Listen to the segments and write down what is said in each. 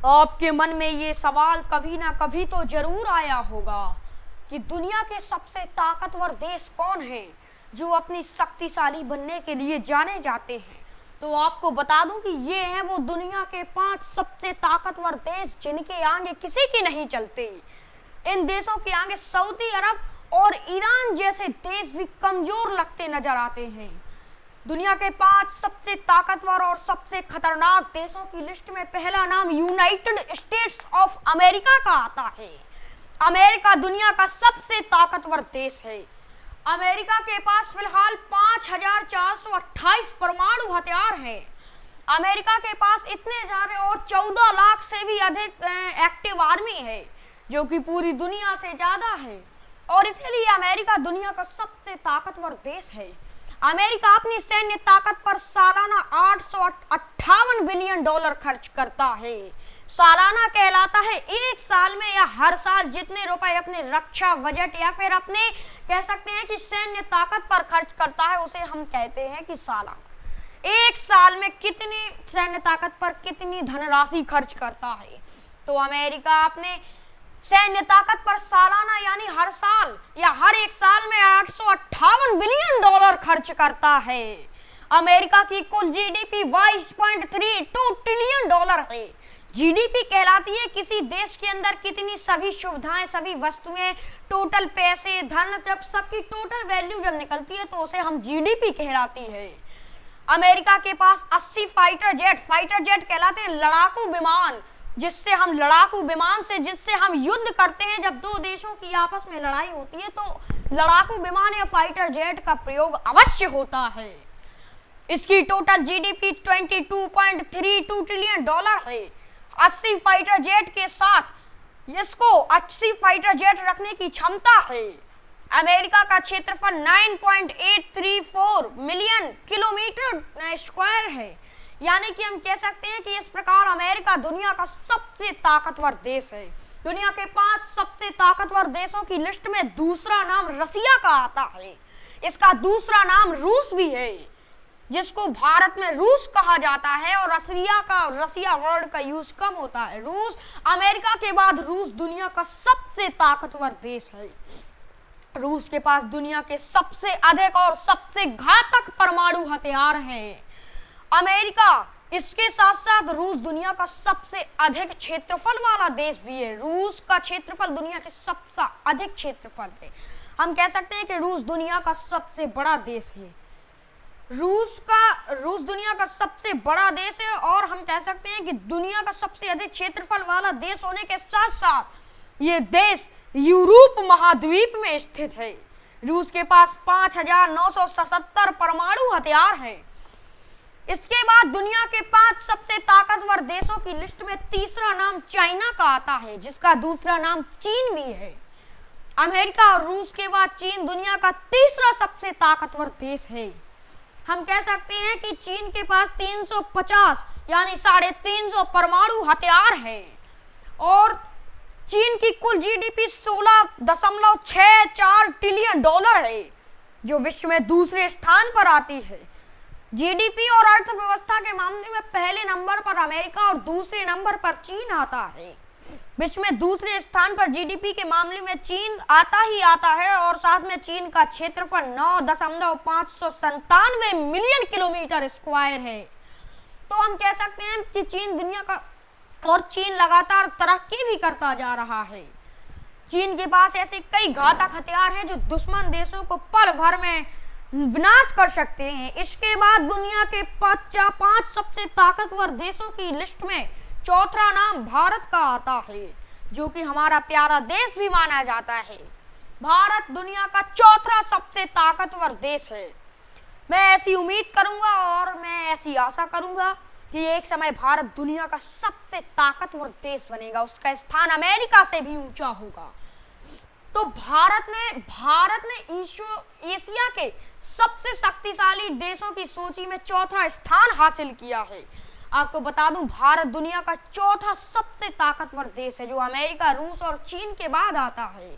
आपके मन में ये सवाल कभी ना कभी तो जरूर आया होगा कि दुनिया के सबसे ताकतवर देश कौन हैं जो अपनी शक्तिशाली बनने के लिए जाने जाते हैं। तो आपको बता दूं कि ये हैं वो दुनिया के 5 सबसे ताकतवर देश जिनके आगे किसी की नहीं चलती। इन देशों के आगे सऊदी अरब और ईरान जैसे देश भी कमजोर लगते नजर आते हैं। दुनिया के 5 सबसे ताकतवर और सबसे खतरनाक देशों की लिस्ट में पहला नाम यूनाइटेड स्टेट्स ऑफ अमेरिका का आता है। अमेरिका दुनिया का सबसे ताकतवर देश है। अमेरिका के पास फिलहाल 5428 परमाणु हथियार हैं। अमेरिका के पास इतने सारे और 14 लाख से भी अधिक एक्टिव आर्मी है, जो कि पूरी दुनिया से ज्यादा है, और इसलिए अमेरिका दुनिया का सबसे ताकतवर देश है। अमेरिका अपनी सैन्य ताकत पर सालाना $858 बिलियन खर्च करता है। सालाना कहलाता है एक साल में या हर साल जितने रुपए अपने रक्षा बजट या फिर अपने कह सकते हैं कि सैन्य ताकत पर खर्च करता है, उसे हम कहते हैं कि सालाना। एक साल में कितनी सैन्य ताकत पर कितनी धनराशि खर्च करता है। तो अमेरिका अपने सैन्य ताकत पर सालाना यानी हर साल या हर एक साल में $858 बिलियन खर्च करता है। अमेरिका की कुल जीडीपी $22.32 ट्रिलियन है। जीडीपी कहलाती है किसी देश के अंदर कितनी सभी सुविधाएं, सभी वस्तुएं, टोटल पैसे, धन, जब सबकी टोटल वैल्यू जब निकलती है तो उसे हम जीडीपी कहलाती है। अमेरिका के पास 80 फाइटर जेट कहलाते हैं लड़ाकू विमान, जिससे हम युद्ध करते हैं। जब दो देशों की आपस में लड़ाई होती है तो लड़ाकू विमान या फाइटर जेट का प्रयोग अवश्य होता है। इसकी टोटल जीडीपी $22.32 ट्रिलियन है। 80 फाइटर जेट के साथ इसको 80 फाइटर जेट रखने की क्षमता है। अमेरिका का क्षेत्रफल 9.834 मिलियन किलोमीटर स्क्वायर है, यानी कि हम कह सकते हैं कि इस प्रकार अमेरिका दुनिया का सबसे ताकतवर देश है। दुनिया के 5 सबसे ताकतवर देशों की लिस्ट में दूसरा नाम रसिया का आता है। इसका दूसरा नाम रूस भी है, जिसको भारत में रूस कहा जाता है, और रसिया वर्ड का यूज कम होता है। रूस, अमेरिका के बाद रूस दुनिया का सबसे ताकतवर देश है। रूस के पास दुनिया के सबसे अधिक और सबसे घातक परमाणु हथियार हैं। अमेरिका, इसके साथ साथ रूस दुनिया का सबसे अधिक क्षेत्रफल वाला देश भी है। रूस का क्षेत्रफल दुनिया के सबसे अधिक क्षेत्रफल है। हम कह सकते हैं कि रूस दुनिया का सबसे बड़ा देश है। रूस दुनिया का सबसे बड़ा देश है, और हम कह सकते हैं कि दुनिया का सबसे अधिक क्षेत्रफल वाला देश होने के साथ साथ ये देश यूरोप महाद्वीप में स्थित है। रूस के पास 5977 परमाणु हथियार हैं। इसके बाद दुनिया के 5 सबसे ताकतवर देशों की लिस्ट में तीसरा नाम चाइना का आता है, जिसका दूसरा नाम चीन भी है। अमेरिका और रूस के बाद चीन दुनिया का तीसरा सबसे ताकतवर देश है। हम कह सकते हैं कि चीन के पास 350 यानी 350 परमाणु हथियार है, और चीन की कुल जीडीपी $16.64 ट्रिलियन है, जो विश्व में दूसरे स्थान पर आती है। जीडीपी और अर्थव्यवस्था के मामले में पहले नंबर पर अमेरिका और दूसरे नंबर पर चीन आता है। विश्व में दूसरे स्थान पर जीडीपी के मामले में चीन आता है, और साथ में चीन का क्षेत्रफल 9.597 मिलियन किलोमीटर स्क्वायर है। तो हम कह सकते हैं कि चीन दुनिया का, और चीन लगातार तरक्की भी करता जा रहा है। चीन के पास ऐसे कई घातक हथियार हैं जो दुश्मन देशों को पल भर में विनाश कर सकते हैं। इसके बाद दुनिया के 5 सबसे ताकतवर देशों की लिस्ट में चौथा नाम भारत का आता है, जो कि हमारा प्यारा देश भी माना जाता है। भारत दुनिया का चौथा सबसे ताकतवर देश है। मैं ऐसी उम्मीद करूंगा और मैं ऐसी आशा करूंगा कि एक समय भारत दुनिया का सबसे ताकतवर देश बनेगा, उसका स्थान अमेरिका से भी ऊंचा होगा। तो भारत ने एशिया के सबसे शक्तिशाली देशों की सूची में चौथा स्थान हासिल किया है। आपको बता दूं, भारत दुनिया का चौथा सबसे ताकतवर देश है, जो अमेरिका, रूस और चीन के बाद आता है।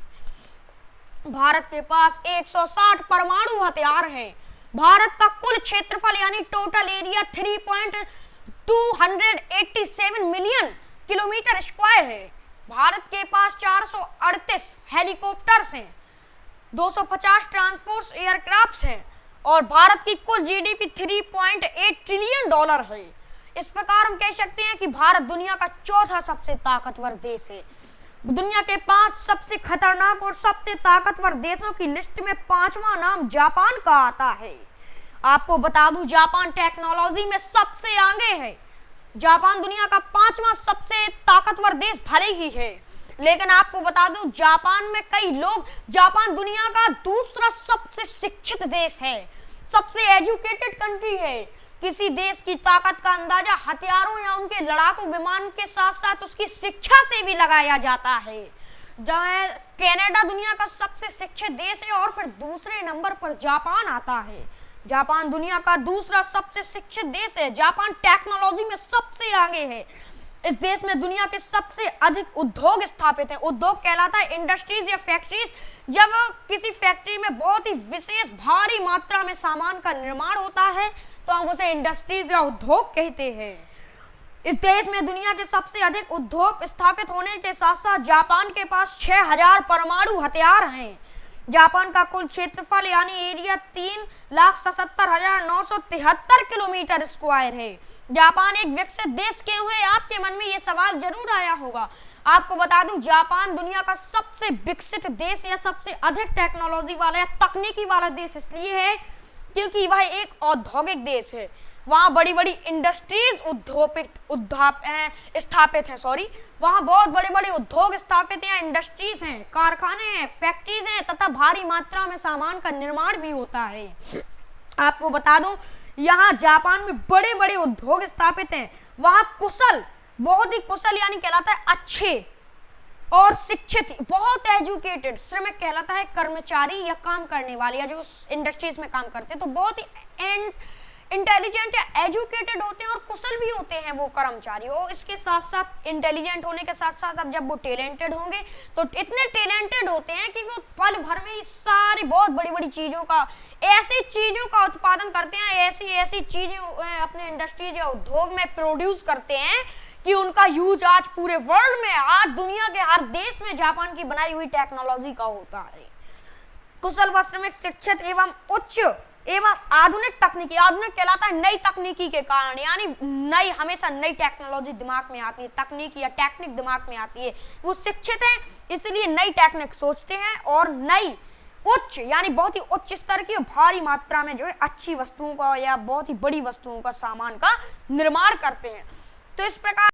भारत के पास 160 परमाणु हथियार हैं। भारत का कुल क्षेत्रफल यानी total area 3.287 million kilometre square है। भारत के पास 438 हेलीकॉप्टर्स हैं, 250 ट्रांसपोर्ट एयरक्राफ्ट हैं और भारत की कुल जीडीपी $3.8 ट्रिलियन है। इस प्रकार हम कह सकते हैं कि भारत दुनिया का चौथा सबसे ताकतवर देश है। दुनिया के 5 सबसे खतरनाक और सबसे ताकतवर देशों की लिस्ट में 5वां नाम जापान का आता है। आपको बता दूं, जापान टेक्नोलॉजी में सबसे आगे है। जापान दुनिया का 5वां सबसे ताकतवर देश भले ही है, लेकिन आपको बता दूं, जापान दुनिया का दूसरा सबसे शिक्षित देश है, सबसे एजुकेटेड कंट्री है। किसी देश की ताकत का अंदाजा हथियारों या उनके लड़ाकू विमान के साथ साथ उसकी शिक्षा से भी लगाया जाता है। कनाडा दुनिया का सबसे शिक्षित देश है और फिर दूसरे नंबर पर जापान आता है। जापान दुनिया का दूसरा सबसे शिक्षित देश है। जापान टेक्नोलॉजी में सबसे आगे है। इस देश में दुनिया के सबसे अधिक उद्योग स्थापित हैं। उद्योग कहलाता है इंडस्ट्रीज या फैक्ट्रीज। जब किसी फैक्ट्री में बहुत ही विशेष भारी मात्रा में सामान का निर्माण होता है तो हम उसे इंडस्ट्रीज या उद्योग कहते हैं। इस देश में दुनिया के सबसे अधिक उद्योग स्थापित होने के साथ साथ जापान के पास 6000 परमाणु हथियार हैं। जापान का कुल क्षेत्रफल यानी एरिया 3,77,973 किलोमीटर स्क्वायर है। जापान एक विकसित देश क्यों है? आपके मन में ये सवाल जरूर आया होगा। आपको बता दूं, जापान दुनिया का सबसे विकसित देश या सबसे अधिक टेक्नोलॉजी वाला या तकनीकी वाला देश इसलिए है क्योंकि वह एक औद्योगिक देश है। वहाँ बड़ी बड़ी इंडस्ट्रीज स्थापित हैं। वहाँ बहुत बड़े बड़े उद्योग स्थापित हैं, इंडस्ट्रीज हैं, कारखाने हैं, फैक्ट्रीज हैं तथा भारी मात्रा में सामान का निर्माण भी होता है। आपको बता दूं, यहाँ जापान में बड़े बड़े उद्योग स्थापित हैं। वहाँ कुशल, बहुत ही कुशल यानी कहलाता है अच्छे और शिक्षित, बहुत एजुकेटेड श्रमिक कहलाता है कर्मचारी या काम करने वाले या जो इंडस्ट्रीज में काम करते हैं, तो बहुत ही इंटेलिजेंट या एजुकेटेड होते हैं और कुशल भी होते हैं वो कर्मचारी। और इसके साथ साथ इंटेलिजेंट होने के साथ साथ अब जब वो टैलेंटेड होंगे तो इतने टैलेंटेड होते हैं कि वो पल भर में इस सारी बहुत बड़ी बड़ी चीजों का, ऐसी चीजों का उत्पादन करते हैं, ऐसी चीजें अपने इंडस्ट्रीज या उद्योग में प्रोड्यूस करते हैं कि उनका यूज आज पूरे वर्ल्ड में, आज दुनिया के हर देश में जापान की बनाई हुई टेक्नोलॉजी का होता है। कुशल व श्रमिक, शिक्षित एवं उच्च एवं आधुनिक तकनीकी, आधुनिक कहलाता है नई तकनीकी के कारण, यानी नई, हमेशा नई टेक्नोलॉजी दिमाग में आती है, तकनीकी या टेक्निक दिमाग में आती है। वो शिक्षित हैं इसलिए नई टेक्निक सोचते हैं और नई उच्च यानी बहुत ही उच्च स्तर की भारी मात्रा में जो है अच्छी वस्तुओं का या बहुत ही बड़ी वस्तुओं का सामान का निर्माण करते हैं। तो इस प्रकार